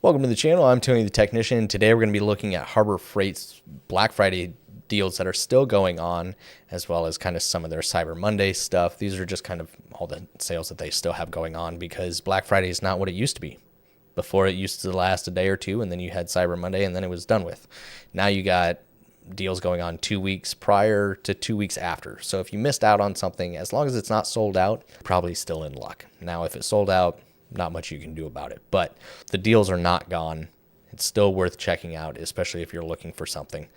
Welcome to the channel. I'm Tony the Technician. Today we're going to be looking at Harbor Freight's Black Friday deals that are still going on, as well as kind of some of their Cyber Monday stuff. These are just kind of all the sales that they still have going on, because Black Friday is not what it used to be. Before, it used to last a day or two, and then you had Cyber Monday, and then it was done with. Now you got deals going on 2 weeks prior to 2 weeks after. So if you missed out on something, as long as it's not sold out, you're probably still in luck. Now, if it's sold out, not much you can do about it, but the deals are not gone. It's still worth checking out, especially if you're looking for something.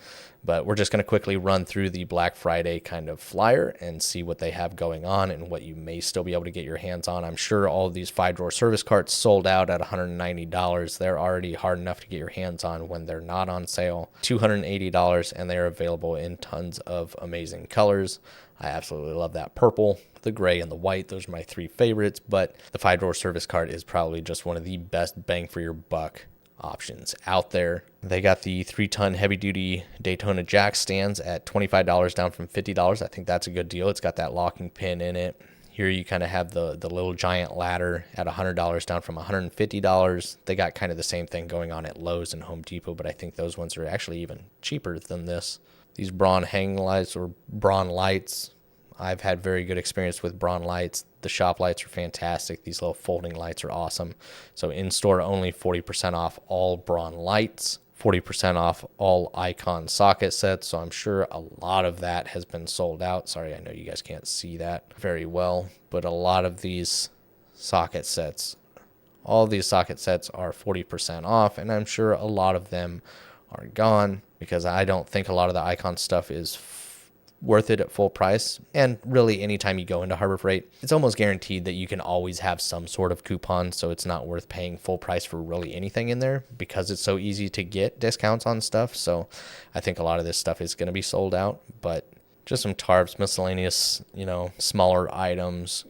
But we're just going to quickly run through the Black Friday kind of flyer and see what they have going on and what you may still be able to get your hands on. I'm sure all of these 5-drawer service carts sold out at $190. They're already hard enough to get your hands on when they're not on sale. $280, and they're available in tons of amazing colors. I absolutely love that purple, the gray, and the white. Those are my three favorites, but the 5-drawer service cart is probably just one of the best bang for your buck options out there. They got the 3-ton heavy-duty Daytona jack stands at $25, down from $50. I think that's a good deal. It's got that locking pin in it. Here you kind of have the little giant ladder at $100, down from $150. They got kind of the same thing going on at Lowe's and Home Depot, but I think those ones are actually even cheaper than this. These Braun hang lights, or Braun lights, I've had very good experience with Braun lights. The shop lights are fantastic. These little folding lights are awesome. So in store only, 40% off all Braun lights, 40% off all Icon socket sets. So I'm sure a lot of that has been sold out. Sorry, I know you guys can't see that very well, but a lot of these socket sets, all of these socket sets are 40% off, and I'm sure a lot of them are gone, because I don't think a lot of the Icon stuff is worth it at full price. And really, anytime you go into Harbor Freight, it's almost guaranteed that you can always have some sort of coupon, so it's not worth paying full price for really anything in there, because it's so easy to get discounts on stuff. So I think a lot of this stuff is going to be sold out, but just some tarps, miscellaneous, smaller items.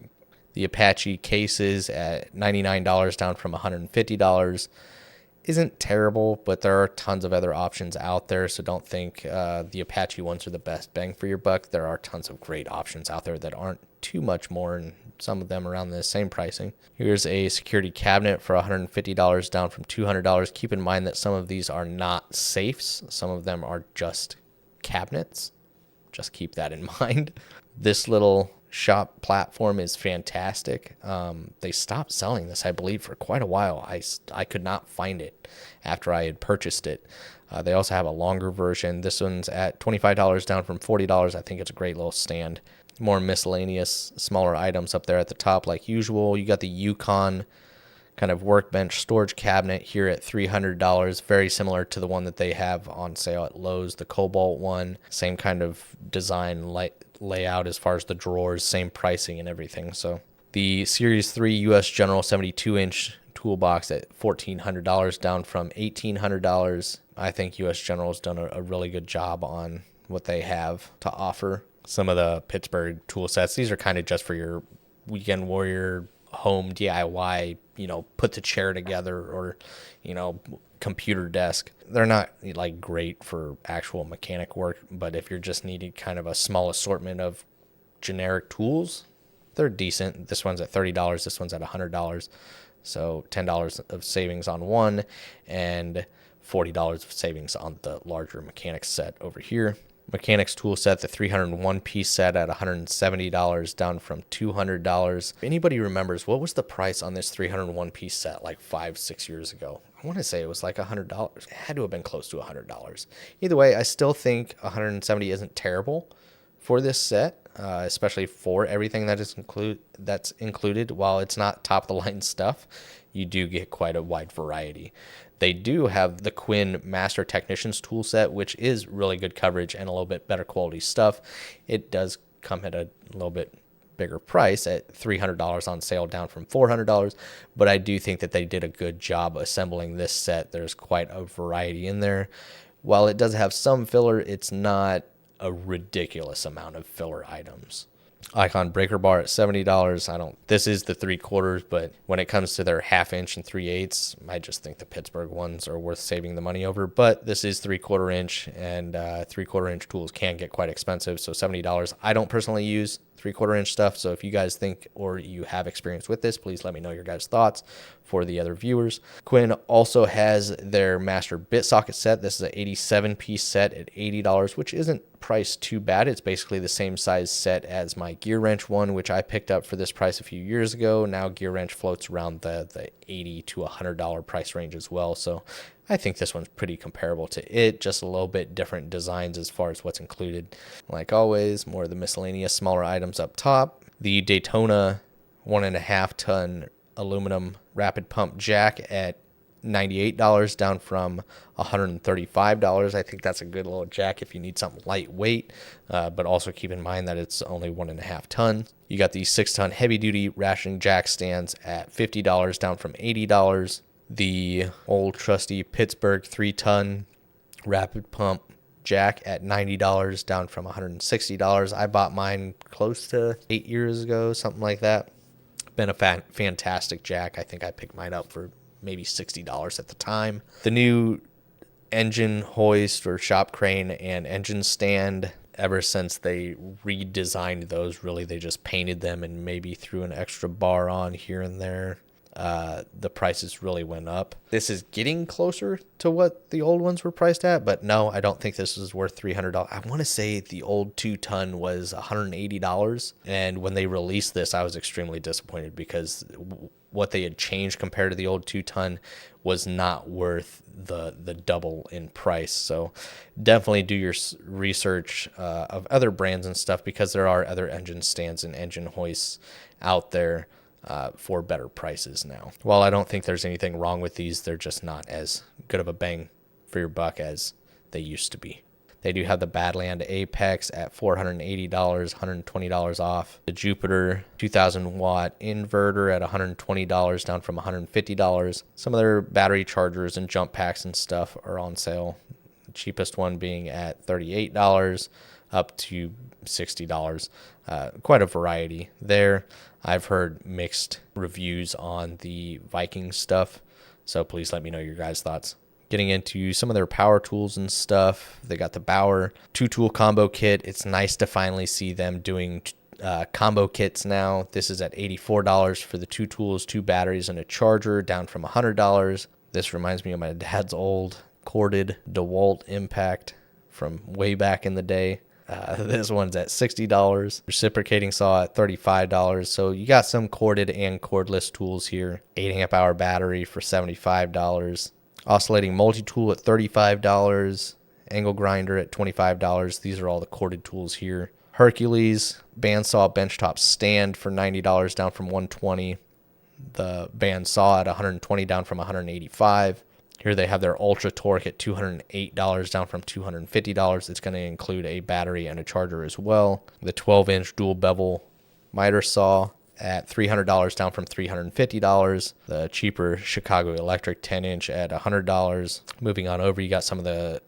The Apache cases at $99, down from $150. Isn't terrible, but there are tons of other options out there, so don't think the Apache ones are the best bang for your buck. There are tons of great options out there that aren't too much more, and some of them around the same pricing. Here's a security cabinet for $150, down from $200. Keep in mind that some of these are not safes. Some of them are just cabinets. Just keep that in mind. This little shop platform is fantastic. They stopped selling this, I believe, for quite a while. I could not find it after I had purchased it. They also have a longer version. This one's at $25, down from $40. I think it's a great little stand. More miscellaneous, smaller items up there at the top like usual. You got the Yukon kind of workbench storage cabinet here at $300, very similar to the one that they have on sale at Lowe's, the Cobalt one. Same kind of design layout as far as the drawers, same pricing and everything. So the Series 3 US General 72-inch toolbox at $1,400, down from $1,800. I think US General has done a really good job on what they have to offer. Some of the Pittsburgh tool sets, these are kind of just for your weekend warrior home DIY, put the chair together, or, computer desk. They're not like great for actual mechanic work, but if you're just needing kind of a small assortment of generic tools, they're decent. This one's at $30, this one's at $100. So $10 of savings on one, and $40 of savings on the larger mechanics set over here. Mechanics tool set, the 301 piece set at $170, down from $200. If anybody remembers, what was the price on this 301 piece set like 5-6 years ago? I want to say it was like $100. It had to have been close to $100. Either way, I still think $170 isn't terrible for this set, especially for everything that's included. While it's not top of the line stuff, you do get quite a wide variety. They do have the Quinn Master Technicians tool set, which is really good coverage and a little bit better quality stuff. It does come at a little bit bigger price at $300 on sale, down from $400, but I do think that they did a good job assembling this set. There's quite a variety in there. While it does have some filler, it's not a ridiculous amount of filler items. Icon breaker bar at $70. This is the 3/4, but when it comes to their 1/2 inch and 3/8, I just think the Pittsburgh ones are worth saving the money over. But this is 3/4 inch, and 3/4 inch tools can get quite expensive. So $70. I don't personally use 3/4 inch stuff. So if you guys think or you have experience with this, please let me know your guys' thoughts for the other viewers. Quinn also has their master bit socket set. This is an 87-piece set at $80, which isn't priced too bad. It's basically the same size set as my gear wrench one, which I picked up for this price a few years ago. Now gear wrench floats around the $80 to $100 price range as well. So I think this one's pretty comparable to it, just a little bit different designs as far as what's included. Like always, more of the miscellaneous smaller items up top. The Daytona 1.5 ton aluminum rapid pump jack at $98, down from $135. I think that's a good little jack if you need something lightweight, but also keep in mind that it's only 1.5 tons. You got the 6-ton heavy duty ration jack stands at $50, down from $80. The old trusty Pittsburgh 3-ton rapid pump jack at $90, down from $160. I bought mine close to 8 years ago, something like that. Been a fantastic jack. I think I picked mine up for maybe $60 at the time. The new engine hoist or shop crane and engine stand, ever since they redesigned those, really they just painted them and maybe threw an extra bar on here and there, the prices really went up. This is getting closer to what the old ones were priced at, but no, I don't think this is worth $300. I want to say the old 2-ton was $180, and when they released this, I was extremely disappointed because what they had changed compared to the old 2-ton was not worth the double in price. So definitely do your research of other brands and stuff, because there are other engine stands and engine hoists out there for better prices now. While I don't think there's anything wrong with these, they're just not as good of a bang for your buck as they used to be. They do have the Badland Apex at $480, $120 off. The Jupiter 2000 watt inverter at $120, down from $150. Some of their battery chargers and jump packs and stuff are on sale. The cheapest one being at $38 up to $60. Quite a variety there. I've heard mixed reviews on the Viking stuff, so please let me know your guys' thoughts. Getting into some of their power tools and stuff, they got the Bauer 2-tool combo kit. It's nice to finally see them doing combo kits now. This is at $84 for the 2 tools, 2 batteries, and a charger, down from $100. This reminds me of my dad's old corded DeWalt Impact from way back in the day. This one's at $60. Reciprocating saw at $35. So you got some corded and cordless tools here. 8 amp hour battery for $75. Oscillating multi-tool at $35. Angle grinder at $25. These are all the corded tools here. Hercules bandsaw benchtop stand for $90, down from $120. The bandsaw at $120, down from $185. Here they have their Ultra Torque at $208, down from $250. It's going to include a battery and a charger as well. The 12-inch dual bevel miter saw at $300, down from $350. The cheaper Chicago Electric 10-inch at $100. Moving on over, you got some of the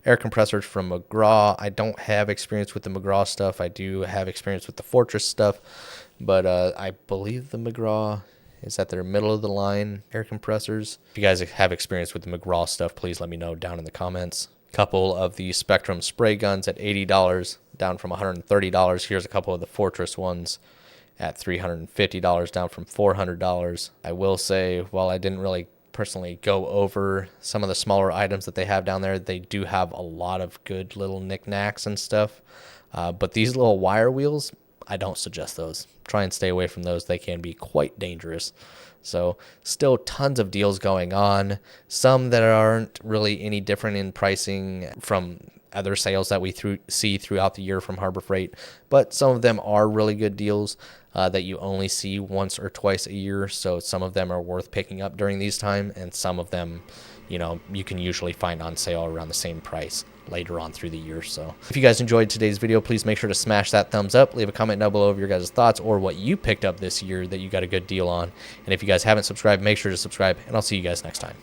air compressors from McGraw. I don't have experience with the McGraw stuff. I do have experience with the Fortress stuff, but I believe the McGraw is at their middle of the line air compressors. If you guys have experience with the McGraw stuff, please let me know down in the comments. Couple of the Spectrum spray guns at $80, down from $130. Here's a couple of the Fortress ones at $350, down from $400. I will say, while I didn't really personally go over some of the smaller items that they have down there, they do have a lot of good little knickknacks and stuff. But these little wire wheels, I don't suggest those. Try and stay away from those. They can be quite dangerous. So still tons of deals going on. Some that aren't really any different in pricing from other sales that we see throughout the year from Harbor Freight. But some of them are really good deals that you only see once or twice a year. So some of them are worth picking up during these times. And some of them, you can usually find on sale around the same price later on through the year. So if you guys enjoyed today's video, please make sure to smash that thumbs up. Leave a comment down below of your guys' thoughts or what you picked up this year that you got a good deal on. And if you guys haven't subscribed, make sure to subscribe, and I'll see you guys next time.